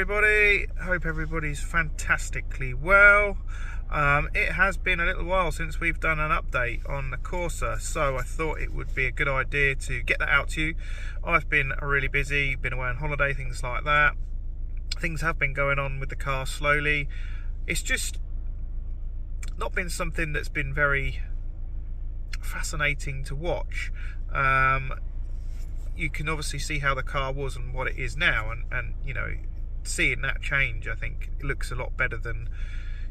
everybody, hope everybody's fantastically well. It has been a little while since we've done an update on the Corsa, so I thought it would be a good idea to get that out to you. I've been really busy, been away on holiday, things like that. Things have been going on with the car slowly. It's just not been something that's been very fascinating to watch. You can obviously see how the car was and what it is now, and you know, seeing that change, I think it looks a lot better than,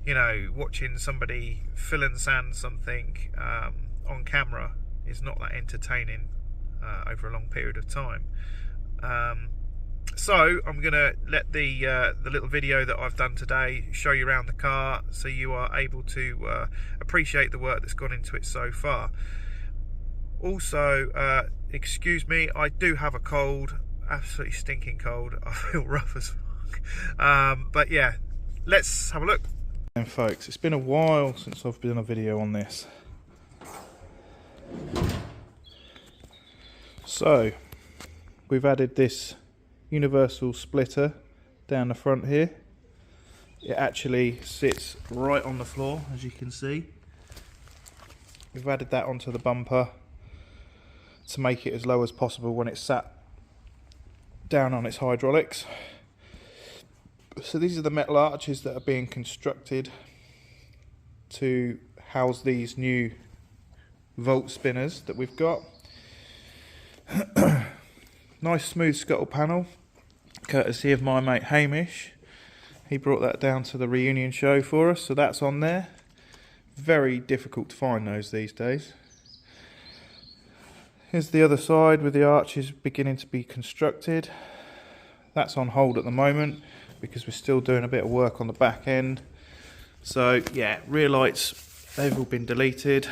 you know, watching somebody fill and sand something on camera is not that entertaining over a long period of time. So I'm gonna let the little video that I've done today show you around the car, so you are able to appreciate the work that's gone into it so far. Also, excuse me, I do have a cold, absolutely stinking cold. I feel rough as fuck. But yeah, let's have a look. And folks, it's been a while since I've done a video on this. So, we've added this universal splitter down the front here. It actually sits right on the floor, as you can see. We've added that onto the bumper to make it as low as possible when it's sat down on its hydraulics. So these are the metal arches that are being constructed to house these new volt spinners that we've got. Nice smooth scuttle panel, courtesy of my mate Hamish. He brought that down to the reunion show for us, so that's on there. Very difficult to find those these days. Here's the other side with the arches beginning to be constructed. That's on hold at the moment because we're still doing a bit of work on the back end. So yeah, rear lights, they've all been deleted.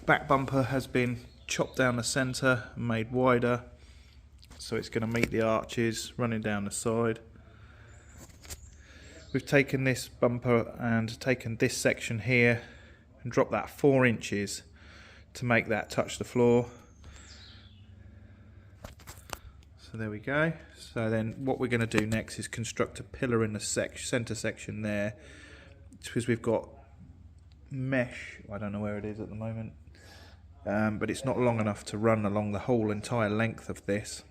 Back bumper has been chopped down the centre and made wider, so it's going to meet the arches running down the side. We've taken this bumper and taken this section here and dropped that 4 inches to make that touch the floor. So there we go. So then what we're going to do next is construct a pillar in the centre section there, because we've got mesh, I don't know where it is at the moment, but it's not long enough to run along the whole entire length of this.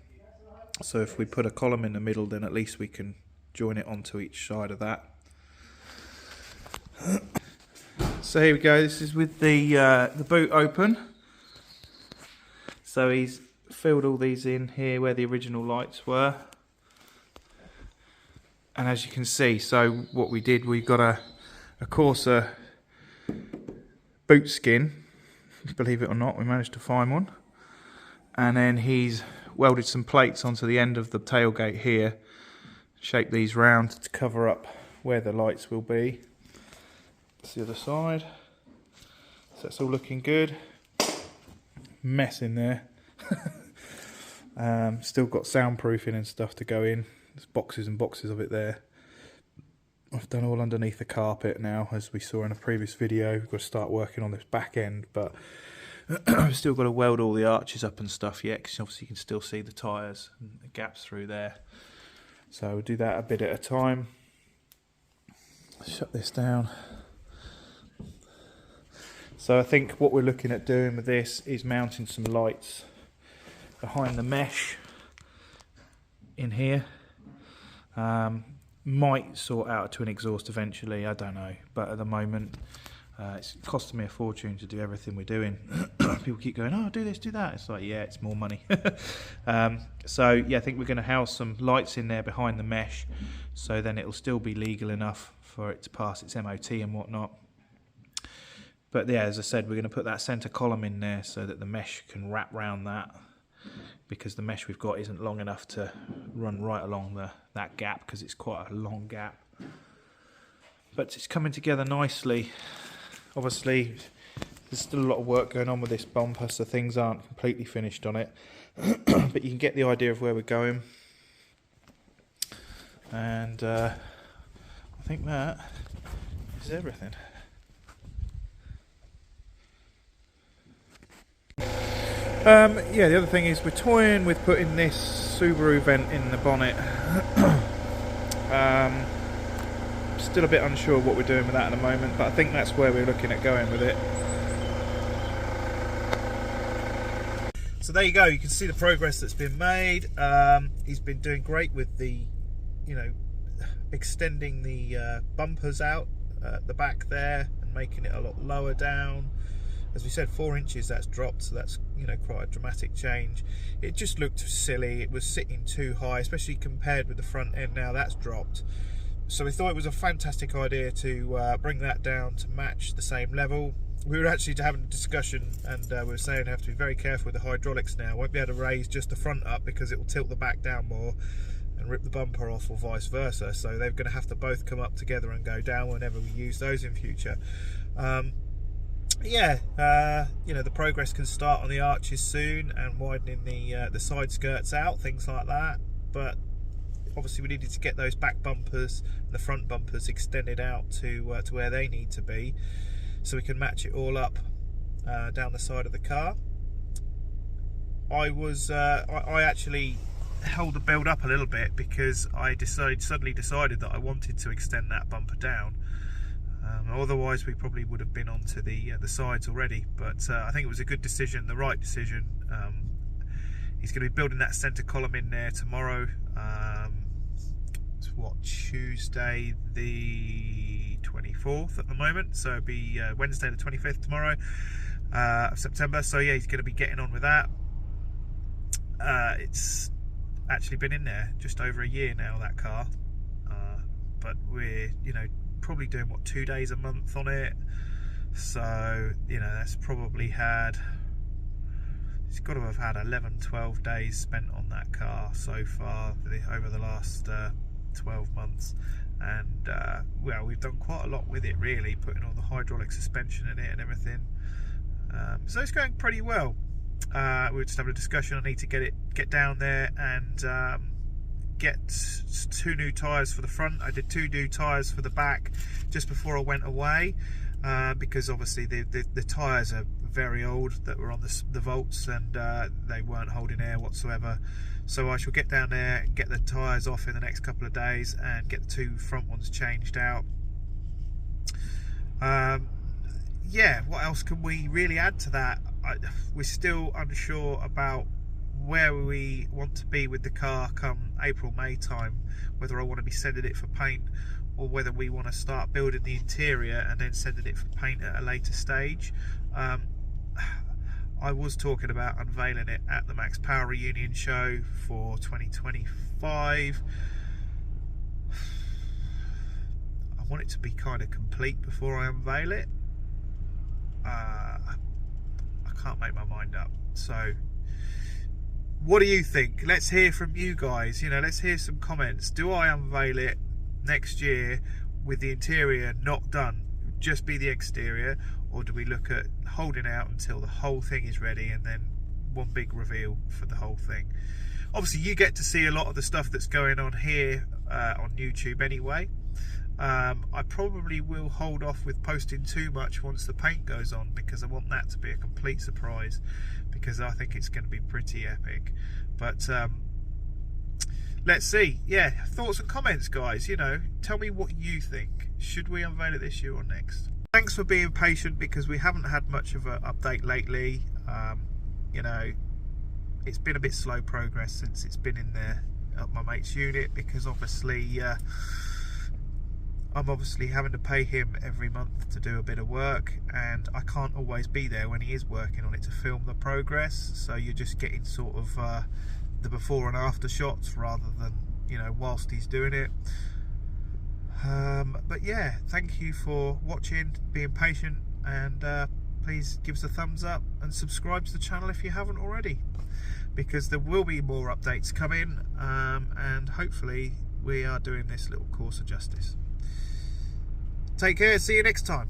So if we put a column in the middle, then at least we can join it onto each side of that. So here we go, this is with the boot open. So he's filled all these in here where the original lights were. And as you can see, so what we did, we got a Corsa boot skin, believe it or not, we managed to find one. And then he's welded some plates onto the end of the tailgate here, shaped these round to cover up where the lights will be. That's the other side. So that's all looking good. Mess in there. Still got soundproofing and stuff to go in. There's boxes and boxes of it there. I've done all underneath the carpet now, as we saw in a previous video. We've got to start working on this back end, but I've still got to weld all the arches up and stuff yet, because obviously you can still see the tyres and the gaps through there. So we'll do that a bit at a time. Shut this down. So I think what we're looking at doing with this is mounting some lights behind the mesh in here. Might sort out to an exhaust eventually, I don't know, but at the moment it's costing me a fortune to do everything we're doing. People keep going, oh, do this, do that. It's like, yeah, it's more money. So yeah, I think we're going to house some lights in there behind the mesh, so then it'll still be legal enough for it to pass its MOT and whatnot. But yeah, as I said, we're going to put that centre column in there so that the mesh can wrap round that, because the mesh we've got isn't long enough to run right along that gap, because it's quite a long gap. But it's coming together nicely. Obviously, there's still a lot of work going on with this bumper, so things aren't completely finished on it. But you can get the idea of where we're going. And I think that is everything. Yeah, the other thing is we're toying with putting this Subaru vent in the bonnet. Still a bit unsure what we're doing with that at the moment, but I think that's where we're looking at going with it. So there you go, you can see the progress that's been made. He's been doing great with the, extending the bumpers out at the back there and making it a lot lower down. As we said, 4 inches that's dropped, so that's quite a dramatic change. It just looked silly. It was sitting too high, especially compared with the front end. Now that's dropped, so we thought it was a fantastic idea to bring that down to match the same level. We were actually having a discussion, and we were saying we have to be very careful with the hydraulics now. Won't be able to raise just the front up because it will tilt the back down more and rip the bumper off, or vice versa. So they're going to have to both come up together and go down whenever we use those in future. The progress can start on the arches soon and widening the side skirts out, things like that. But obviously we needed to get those back bumpers and the front bumpers extended out to where they need to be, so we can match it all up down the side of the car. I actually held the build up a little bit because I suddenly decided that I wanted to extend that bumper down. Otherwise we probably would have been onto the sides already, but I think it was a good decision, the right decision. He's going to be building that centre column in there tomorrow. It's Tuesday the 24th at the moment, so it'll be Wednesday the 25th tomorrow of September. So yeah, he's going to be getting on with that. It's actually been in there just over a year now, that car, but we're probably doing 2 days a month on it, so that's probably it's got to have had 11-12 days spent on that car so far over the last 12 months, and we've done quite a lot with it, really, putting all the hydraulic suspension in it and everything, so it's going pretty well. We were just having a discussion. I need to get down there and get 2 new tyres for the front. I did 2 new tyres for the back just before I went away, because obviously the tyres are very old that were on the Volts, and they weren't holding air whatsoever. So I shall get down there and get the tyres off in the next couple of days and get the 2 front ones changed out. Yeah, what else can we really add to that? We're still unsure about where we want to be with the car come April-May time, whether I want to be sending it for paint or whether we want to start building the interior and then sending it for paint at a later stage. I was talking about unveiling it at the Max Power Reunion show for 2025. I want it to be kind of complete before I unveil it. I can't make my mind up. So what do you think? Let's hear from you guys. Let's hear some comments. Do I unveil it next year with the interior not done, just be the exterior, or do we look at holding out until the whole thing is ready and then one big reveal for the whole thing? Obviously you get to see a lot of the stuff that's going on here on YouTube anyway. I probably will hold off with posting too much once the paint goes on, because I want that to be a complete surprise, because I think it's going to be pretty epic. But let's see. Yeah, thoughts and comments, guys. Tell me what you think. Should we unveil it this year or next? Thanks for being patient, because we haven't had much of an update lately. It's been a bit slow progress since it's been in there at my mate's unit, because obviously I'm obviously having to pay him every month to do a bit of work, and I can't always be there when he is working on it to film the progress, so you're just getting sort of the before and after shots rather than whilst he's doing it. But yeah, thank you for watching, being patient, and please give us a thumbs up and subscribe to the channel if you haven't already, because there will be more updates coming, and hopefully we are doing this little Corsa justice. Take care, see you next time.